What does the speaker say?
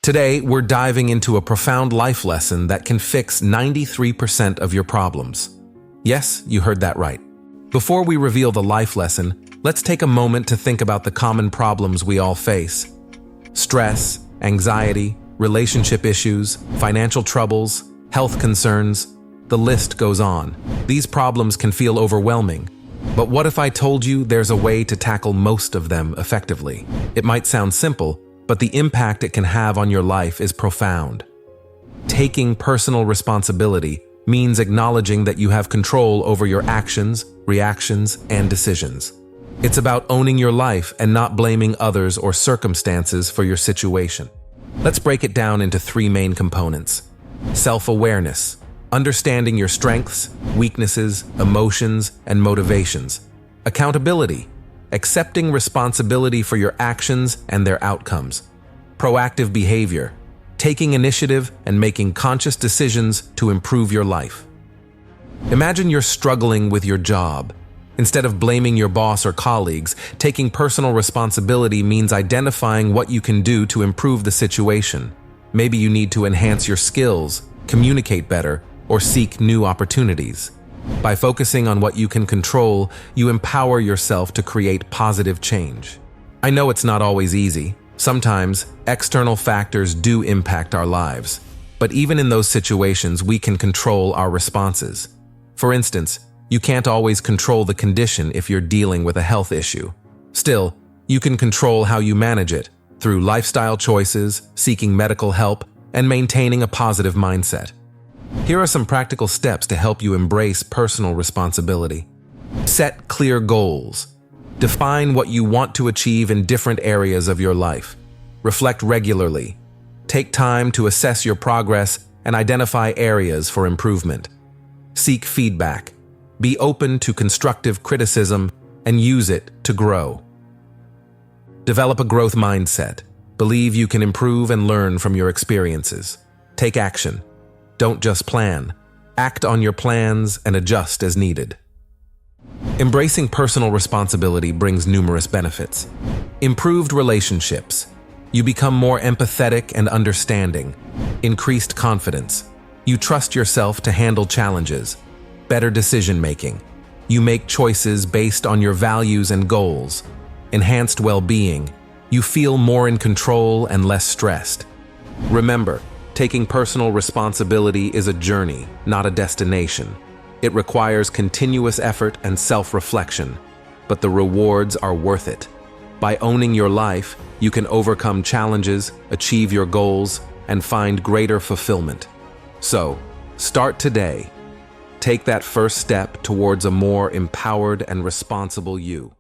Today, we're diving into a profound life lesson that can fix 93% of your problems. Yes, you heard that right. Before we reveal the life lesson, let's take a moment to think about the common problems we all face. Stress, anxiety, relationship issues, financial troubles, health concerns, the list goes on. These problems can feel overwhelming. But what if I told you there's a way to tackle most of them effectively? It might sound simple, but the impact it can have on your life is profound. Taking personal responsibility means acknowledging that you have control over your actions, reactions, and decisions. It's about owning your life and not blaming others or circumstances for your situation. Let's break it down into three main components. Self-awareness, understanding your strengths, weaknesses, emotions, and motivations. Accountability, accepting responsibility for your actions and their outcomes. Proactive behavior, taking initiative and making conscious decisions to improve your life. Imagine you're struggling with your job. Instead of blaming your boss or colleagues, taking personal responsibility means identifying what you can do to improve the situation. Maybe you need to enhance your skills, communicate better, or seek new opportunities. By focusing on what you can control, you empower yourself to create positive change. I know it's not always easy. Sometimes, external factors do impact our lives. But even in those situations, we can control our responses. For instance, you can't always control the condition if you're dealing with a health issue. Still, you can control how you manage it through lifestyle choices, seeking medical help, and maintaining a positive mindset. Here are some practical steps to help you embrace personal responsibility. Set clear goals. Define what you want to achieve in different areas of your life. Reflect regularly. Take time to assess your progress and identify areas for improvement. Seek feedback. Be open to constructive criticism and use it to grow. Develop a growth mindset. Believe you can improve and learn from your experiences. Take action. Don't just plan. Act on your plans and adjust as needed. Embracing personal responsibility brings numerous benefits. Improved relationships. You become more empathetic and understanding. Increased confidence. You trust yourself to handle challenges. Better decision-making. You make choices based on your values and goals. Enhanced well-being. You feel more in control and less stressed. Remember, taking personal responsibility is a journey, not a destination. It requires continuous effort and self-reflection, but the rewards are worth it. By owning your life, you can overcome challenges, achieve your goals, and find greater fulfillment. So, start today. Take that first step towards a more empowered and responsible you.